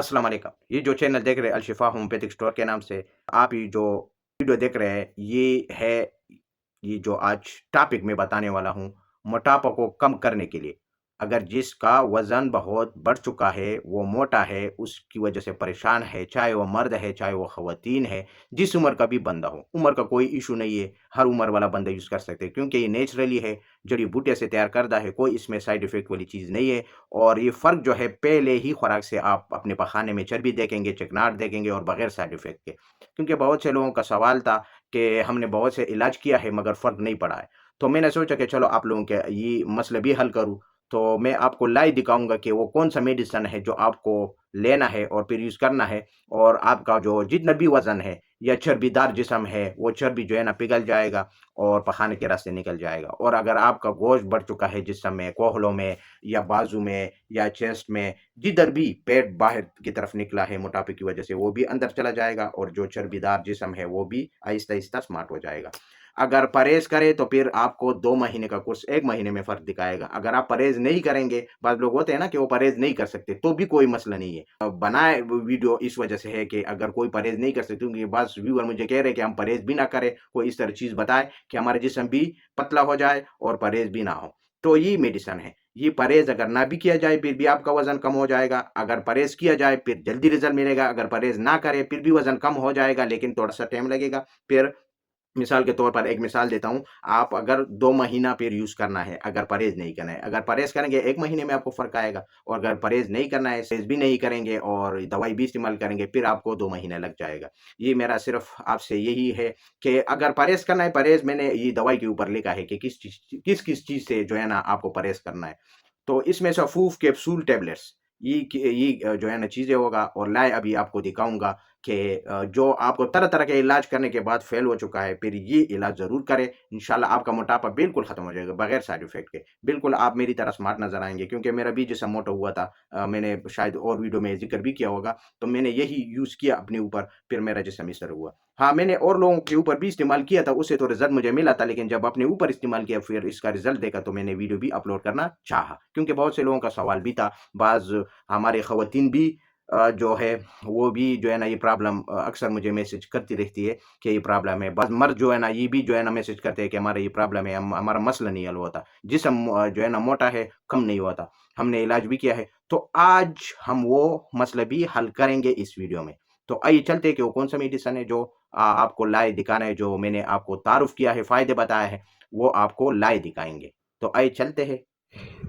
अस्सलाम वालेकुम। ये जो चैनल देख रहे हैं अलशिफा होम्योपैथिक स्टोर के नाम से, आप ये जो वीडियो देख रहे हैं ये जो आज टॉपिक मैं बताने वाला हूँ, मोटापा को कम करने के लिए। अगर जिसका वज़न बहुत बढ़ चुका है, वो मोटा है, उसकी वजह से परेशान है, चाहे वो मर्द है, चाहे वो ख़वातीन है, जिस उम्र का भी बंदा हो, उम्र का कोई इश्यू नहीं है, हर उम्र वाला बंदा यूज़ कर सकते हैं क्योंकि ये नेचुरली है, जड़ी-बूटियों से तैयार करदा है, कोई इसमें साइड इफ़ेक्ट वाली चीज़ नहीं है। और ये फ़र्क जो है पहले ही खुराक से आप अपने पखाने में चर्बी देखेंगे, चिकनाहट देखेंगे और बगैर साइड इफ़ेक्ट के। क्योंकि बहुत से लोगों का सवाल था कि हमने बहुत से इलाज किया है मगर फ़र्क नहीं पड़ा है। तो मैंने सोचा कि चलो आप लोगों के ये मसले भी हल करूँ। तो मैं आपको लाइव दिखाऊँगा कि वो कौन-सा मेडिसिन है जो आपको लेना है और फिर यूज़ करना है, और आपका जो जितना भी वज़न है या चर्बीदार जिस्म है, वो चर्बी जो है ना पिघल जाएगा और पखाने के रास्ते निकल जाएगा। और अगर आपका गोश्त बढ़ चुका है जिस्म में, कोहलों में या बाजू में या चेस्ट में, जिधर भी पेट बाहर की तरफ निकला है मोटापे की वजह से, वो भी अंदर चला जाएगा और जो चर्बीदार जिस्म है वो भी आहिस्ता-आहिस्ता स्मार्ट हो जाएगा। अगर परहेज़ करें तो फिर आपको 2 महीने का कोर्स 1 महीने में फ़र्क दिखाएगा। अगर आप परहेज़ नहीं करेंगे, बाज़ लोग होते हैं ना कि वो परहेज़ नहीं कर सकते, तो भी कोई मसला नहीं है। बनाए वीडियो इस वजह से है कि अगर कोई परहेज़ नहीं कर सकते, क्योंकि बाज़ व्यूअर मुझे कह रहे हैं कि हम परहेज़ भी ना करें, कोई इस तरह चीज़ बताए कि हमारा जिस्म भी पतला हो जाए और परहेज़ भी ना हो। तो ये मेडिसिन है। ये परहेज़ अगर ना भी किया जाए फिर भी आपका वज़न कम हो जाएगा। अगर परहेज़ किया जाए फिर जल्दी रिज़ल्ट मिलेगा। अगर परहेज़ ना करें फिर भी वज़न कम हो जाएगा लेकिन थोड़ा-सा टाइम लगेगा। फिर मिसाल के तौर पर एक मिसाल देता हूँ, आप अगर 2 महीना फिर यूज़ करना है, अगर परहेज़ नहीं करना है। अगर परहेज़ करेंगे 1 महीने में आपको फ़र्क आएगा, और अगर परहेज़ नहीं करना है, परहेज़ भी नहीं करेंगे और दवाई भी इस्तेमाल करेंगे, फिर आपको 2 महीने लग जाएगा। ये मेरा सिर्फ़ आपसे यही है कि अगर परहेज़ करना है, परहेज़ मैंने ये दवाई के ऊपर लिखा है कि किस-किस चीज़ से जो है ना आपको परहेज़ करना है। तो इसमें सफूफ कैप्सूल टैबलेट्स, ये जो है ना चीज़ें होगा, और लाए अभी आपको दिखाऊँगा कि जो आपको तरह-तरह के इलाज करने के बाद फ़ेल हो चुका है, फिर ये इलाज ज़रूर करें। इंशाल्लाह आपका मोटापा बिल्कुल ख़त्म हो जाएगा, बगैर साइड इफ़ेक्ट के। बिल्कुल आप मेरी तरह स्मार्ट नज़र आएँगे, क्योंकि मेरा भी जिस्म मोटा हुआ था। मैंने शायद और वीडियो में ज़िक्र भी किया होगा, तो मैंने यही यूज़ किया अपने ऊपर, फिर मेरा जिस्म इस तरह हुआ। हाँ, मैंने और लोगों के ऊपर भी इस्तेमाल किया था, उससे तो रिज़ल्ट मुझे मिला था, लेकिन जब अपने ऊपर इस्तेमाल किया, फिर इसका रिज़ल्ट देखा, तो मैंने वीडियो भी अपलोड करना चाहा। क्योंकि बहुत से लोगों का सवाल भी था, बाज़ हमारी ख़वातीन भी जो है वो भी जो है ना ये प्रॉब्लम अक्सर मुझे मैसेज करती रहती है कि ये प्रॉब्लम है। बस मर्द जो है ना ये भी जो है ना मैसेज करते हैं कि हमारा ये प्रॉब्लम है, हमारा मसला नहीं हल होता। जिस्म जो है ना मोटा है, कम नहीं होता। हमने इलाज भी किया है। तो आज हम वो मसला भी हल करेंगे इस वीडियो में। तो आइए चलते हैं कि वो कौन-सा मेडिसिन है जो आपको लाए दिखाना है, जो मैंने आपको तारुफ़ किया है, फ़ायदे बताए हैं, वो आपको लाए दिखाएँगे। तो आइए चलते हैं।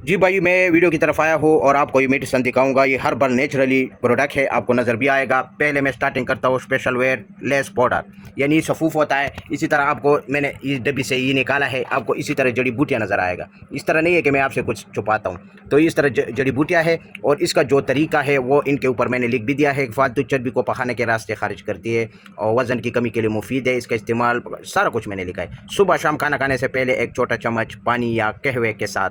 जी भाई, मैं वीडियो की तरफ आया हूँ और आपको ये मेडिसिन दिखाऊंगा। ये हर्बल नेचुरली प्रोडक्ट है, आपको नज़र भी आएगा। पहले मैं स्टार्टिंग करता हूँ स्पेशल वेयर लेस पाउडर, यानी सफूफ होता है। इसी तरह आपको मैंने इस डब्बी से ये निकाला है, आपको इसी तरह जड़ी बूटियाँ नज़र आएगा। इस तरह नहीं है कि मैं आपसे कुछ छुपाता हूँ। तो इस तरह जड़ी बूटियाँ है, और इसका जो तरीका है वो इनके ऊपर मैंने लिख भी दिया है। फालतू चर्बी को पखाने के रास्ते खारिज करती है और वज़न की कमी के लिए मुफीद है। इसका इस्तेमाल सारा कुछ मैंने लिखा है। सुबह शाम खाना खाने से पहले 1 छोटा चम्मच पानी या कहवे के साथ,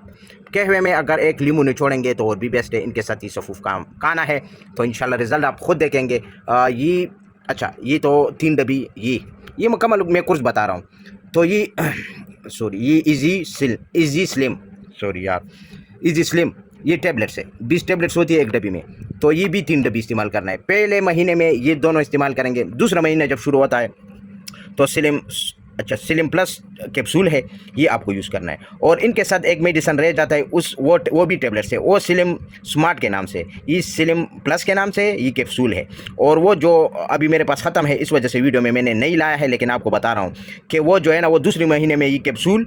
कहवे में अगर 1 लीमू निचोड़ेंगे तो और भी बेस्ट है। इनके साथ ही सफूफ काम खाना है, तो इंशाल्लाह रिज़ल्ट आप खुद देखेंगे। ये तो 3 डब्बी, ये मुकम्मल मैं कोर्स बता रहा हूँ। तो ये सॉरी, ये इजी स्लिम, सॉरी यार, इजी स्लिम, ये टैबलेट्स है। 20 टैबलेट्स होती है 1 डब्बी में, तो ये भी 3 डब्बी इस्तेमाल करना है। पहले महीने में ये दोनों इस्तेमाल करेंगे, दूसरा महीना जब शुरू होता है तो स्लिम प्लस कैप्सूल है, ये आपको यूज़ करना है। और इनके साथ एक मेडिसिन रह जाता है, वो भी टैबलेट्स है, वो स्लिम स्मार्ट के नाम से, ये स्लिम प्लस के नाम से ये कैप्सूल है। और वो जो अभी मेरे पास ख़त्म है, इस वजह से वीडियो में मैंने नहीं लाया है, लेकिन आपको बता रहा हूँ कि वो जो है ना वो दूसरे महीने में ये कैप्सूल,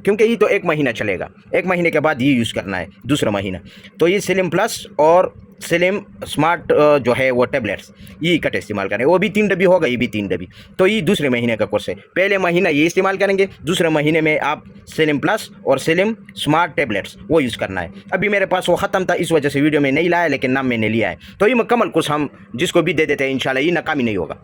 क्योंकि ये तो 1 महीना चलेगा, 1 महीने के बाद ये यूज़ करना है, दूसरा महीना। तो ये स्लिम प्लस और स्लिम स्मार्ट जो है वो टैबलेट्स, ये इकट्ठे इस्तेमाल करें। वो भी 3 डब्बी होगा, ये भी 3 डब्बी। तो ये दूसरे महीने का कोर्स है। पहले महीना ये इस्तेमाल करेंगे, दूसरे महीने में आप स्लिम प्लस और स्लिम स्मार्ट टैबलेट्स वो यूज़ करना है। अभी मेरे पास वो ख़त्म था, इस वजह से वीडियो में नहीं लाया, लेकिन नाम मैंने लिया है। तो ये मुकम्मल कोर्स हम जिसको भी दे देते हैं, इंशाल्लाह ये नाकामी नहीं होगा।